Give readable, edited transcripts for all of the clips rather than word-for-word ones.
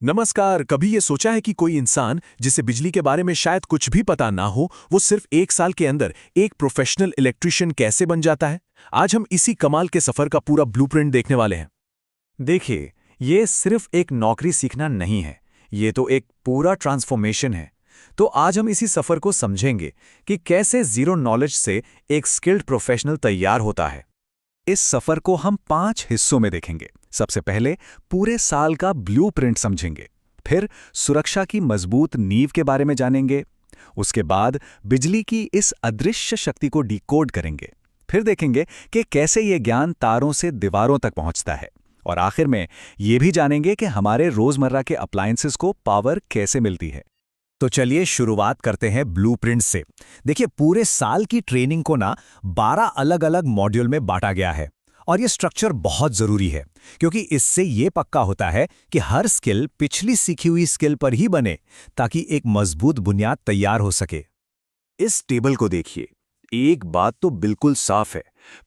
नमस्कार। कभी ये सोचा है कि कोई इंसान जिसे बिजली के बारे में शायद कुछ भी पता ना हो, वो सिर्फ 1 साल के अंदर एक प्रोफेशनल इलेक्ट्रिशियन कैसे बन जाता है? आज हम इसी कमाल के सफर का पूरा ब्लूप्रिंट देखने वाले हैं। देखिए, ये सिर्फ एक नौकरी सीखना नहीं है, ये तो एक पूरा ट्रांसफॉर्मेशन है। तो आज हम इसी सफर को समझेंगे कि कैसे जीरो नॉलेज से एक स्किल्ड प्रोफेशनल तैयार होता है। इस सफर को हम 5 हिस्सों में देखेंगे। सबसे पहले पूरे साल का ब्लूप्रिंट समझेंगे, फिर सुरक्षा की मजबूत नींव के बारे में जानेंगे, उसके बाद बिजली की इस अदृश्य शक्ति को डिकोड करेंगे, फिर देखेंगे कि कैसे ये ज्ञान तारों से दीवारों तक पहुंचता है, और आखिर में ये भी जानेंगे कि हमारे रोजमर्रा के अप्लायंसेस को पावर कैसे मिलती है। तो चलिए शुरुआत करते हैं ब्लूप्रिंट से। देखिए, पूरे साल की ट्रेनिंग को ना 12 अलग-अलग मॉड्यूल में बांटा गया है। और ये स्ट्रक्चर बहुत जरूरी है, क्योंकि इससे ये पक्का होता है कि हर स्किल पिछली सीखी हुई स्किल पर ही बने, ताकि एक मजबूत बुनियाद तैयार हो सके। इस टेबल को देखिए, एक बात तो बिल्कुल साफ है,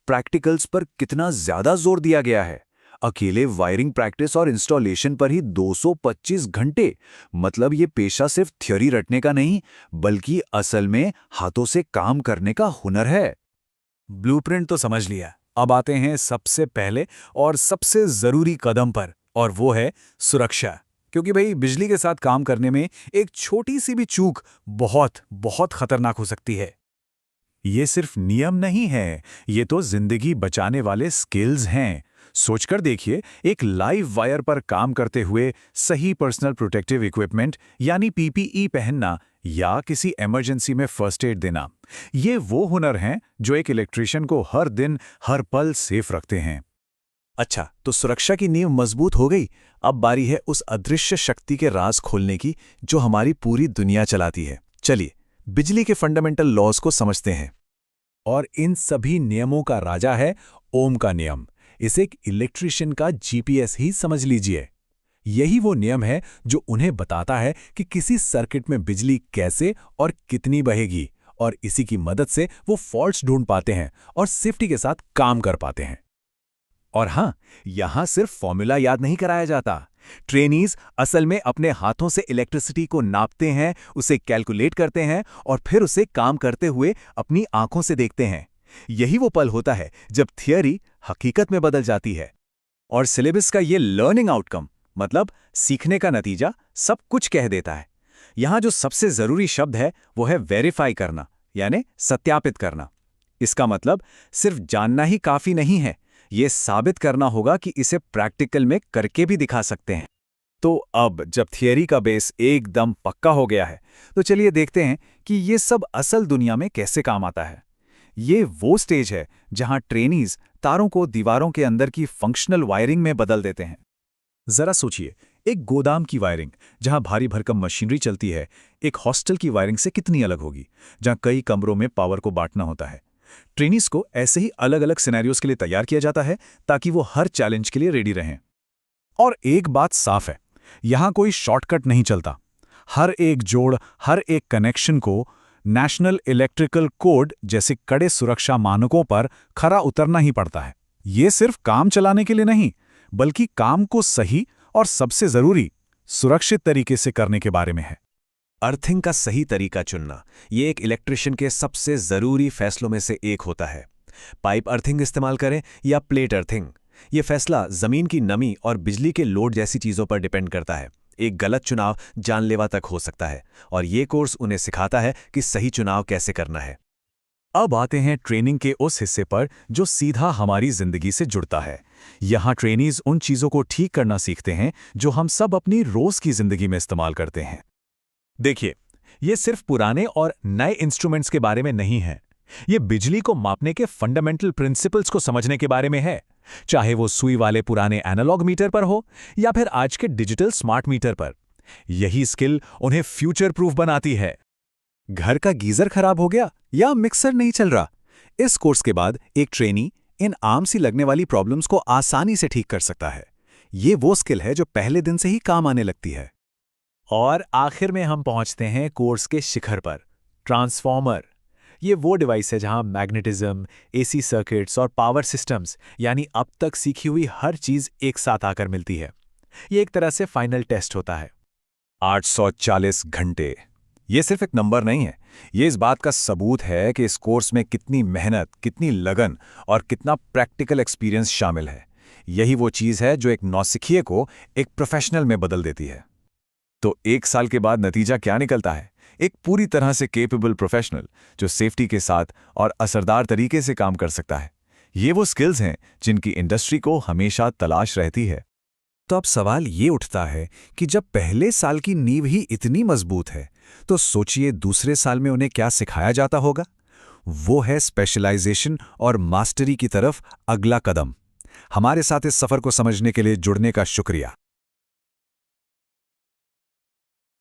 प्रैक्टिकल्स पर कितना ज्यादा जोर दिया गया है। अकेले वायरिंग प्रैक्टिस और इंस्टॉलेशन पर ही 225 घंटे। मतलब ये पेशा सिर्फ थ्योरी रटने का नहीं, बल्कि असल में हाथों से काम करने का हुनर है। ब्लूप्रिंट तो समझ लिया, अब आते हैं सबसे पहले और सबसे जरूरी कदम पर, और वो है सुरक्षा। क्योंकि भाई, बिजली के साथ काम करने में एक छोटी सी भी चूक बहुत बहुत खतरनाक हो सकती है। ये सिर्फ नियम नहीं है, ये तो जिंदगी बचाने वाले स्किल्स हैं। सोचकर देखिए, एक लाइव वायर पर काम करते हुए सही पर्सनल प्रोटेक्टिव इक्विपमेंट यानी पीपीई पहनना, या किसी इमरजेंसी में फर्स्ट एड देना, ये वो हुनर हैं जो एक इलेक्ट्रिशियन को हर दिन हर पल सेफ रखते हैं। अच्छा, तो सुरक्षा की नींव मजबूत हो गई। अब बारी है उस अदृश्य शक्ति के राज खोलने की जो हमारी पूरी दुनिया चलाती है। चलिए, बिजली के फंडामेंटल लॉज को समझते हैं। और इन सभी नियमों का राजा है ओम का नियम। इसे एक इलेक्ट्रिशियन का जीपीएस ही समझ लीजिए। यही वो नियम है जो उन्हें बताता है कि किसी सर्किट में बिजली कैसे और कितनी बहेगी, और इसी की मदद से वो फॉल्ट्स ढूंढ पाते हैं और सेफ्टी के साथ काम कर पाते हैं। और हां, यहां सिर्फ फॉर्मूला याद नहीं कराया जाता। ट्रेनीज असल में अपने हाथों से इलेक्ट्रिसिटी को नापते हैं, उसे कैलकुलेट करते हैं और फिर उसे काम करते हुए अपनी आंखों से देखते हैं। यही वो पल होता है जब थियरी हकीकत में बदल जाती है। और सिलेबस का ये लर्निंग आउटकम, मतलब सीखने का नतीजा, सब कुछ कह देता है। यहां जो सबसे जरूरी शब्द है वो है वेरीफाई करना, यानी सत्यापित करना। इसका मतलब सिर्फ जानना ही काफी नहीं है, ये साबित करना होगा कि इसे प्रैक्टिकल में करके भी दिखा सकते हैं। तो अब जब थियरी का बेस एकदम पक्का हो गया है, तो चलिए देखते हैं कि ये सब असल दुनिया में कैसे काम आता है। ये वो स्टेज है जहां ट्रेनीज तारों को दीवारों के अंदर की फंक्शनल वायरिंग में बदल देते हैं। जरा सोचिए, एक गोदाम की वायरिंग जहां भारी भरकम मशीनरी चलती है, एक हॉस्टल की वायरिंग से कितनी अलग होगी, जहां कई कमरों में पावर को बांटना होता है। ट्रेनीज को ऐसे ही अलग अलग सिनेरियोज के लिए तैयार किया जाता है, ताकि वो हर चैलेंज के लिए रेडी रहें। और एक बात साफ है, यहां कोई शॉर्टकट नहीं चलता। हर एक जोड़, हर एक कनेक्शन को नेशनल इलेक्ट्रिकल कोड जैसे कड़े सुरक्षा मानकों पर खरा उतरना ही पड़ता है। ये सिर्फ काम चलाने के लिए नहीं, बल्कि काम को सही और सबसे जरूरी सुरक्षित तरीके से करने के बारे में है। अर्थिंग का सही तरीका चुनना, ये एक इलेक्ट्रिशियन के सबसे जरूरी फैसलों में से एक होता है। पाइप अर्थिंग इस्तेमाल करें या प्लेट अर्थिंग, ये फैसला जमीन की नमी और बिजली के लोड जैसी चीजों पर डिपेंड करता है। एक गलत चुनाव जानलेवा तक हो सकता है, और ये कोर्स उन्हें सिखाता है कि सही चुनाव कैसे करना है। अब आते हैं ट्रेनिंग के उस हिस्से पर जो सीधा हमारी जिंदगी से जुड़ता है। यहाँ ट्रेनीज उन चीजों को ठीक करना सीखते हैं जो हम सब अपनी रोज की जिंदगी में इस्तेमाल करते हैं। देखिए, ये सिर्फ पुराने और नए इंस्ट्रूमेंट्स के बारे में नहीं है। ये बिजली को मापने के फंडामेंटल प्रिंसिपल्स को समझने के बारे में है, चाहे वो सुई वाले पुराने एनालॉग मीटर पर हो या फिर आज के डिजिटल स्मार्ट मीटर पर। यही स्किल उन्हें फ्यूचर प्रूफ बनाती है। घर का गीजर खराब हो गया या मिक्सर नहीं चल रहा, इस कोर्स के बाद एक ट्रेनी इन आम सी लगने वाली प्रॉब्लम्स को आसानी से ठीक कर सकता है। ये वो स्किल है जो पहले दिन से ही काम आने लगती है। और आखिर में हम पहुंचते हैं कोर्स के शिखर पर, ट्रांसफॉर्मर। ये वो डिवाइस है जहां मैग्नेटिज्म, एसी सर्किट्स और पावर सिस्टम्स, यानी अब तक सीखी हुई हर चीज एक साथ आकर मिलती है। ये एक तरह से फाइनल टेस्ट होता है। 840 घंटे, ये सिर्फ एक नंबर नहीं है, ये इस बात का सबूत है कि इस कोर्स में कितनी मेहनत, कितनी लगन और कितना प्रैक्टिकल एक्सपीरियंस शामिल है। यही वो चीज़ है जो एक नौसिखिए को एक प्रोफेशनल में बदल देती है। तो 1 साल के बाद नतीजा क्या निकलता है? एक पूरी तरह से केपेबल प्रोफेशनल जो सेफ्टी के साथ और असरदार तरीके से काम कर सकता है। ये वो स्किल्स हैं जिनकी इंडस्ट्री को हमेशा तलाश रहती है। तो अब सवाल ये उठता है कि जब पहले साल की नींव ही इतनी मजबूत है, तो सोचिए दूसरे साल में उन्हें क्या सिखाया जाता होगा। वो है स्पेशलाइजेशन और मास्टरी की तरफ अगला कदम। हमारे साथ इस सफर को समझने के लिए जुड़ने का शुक्रिया।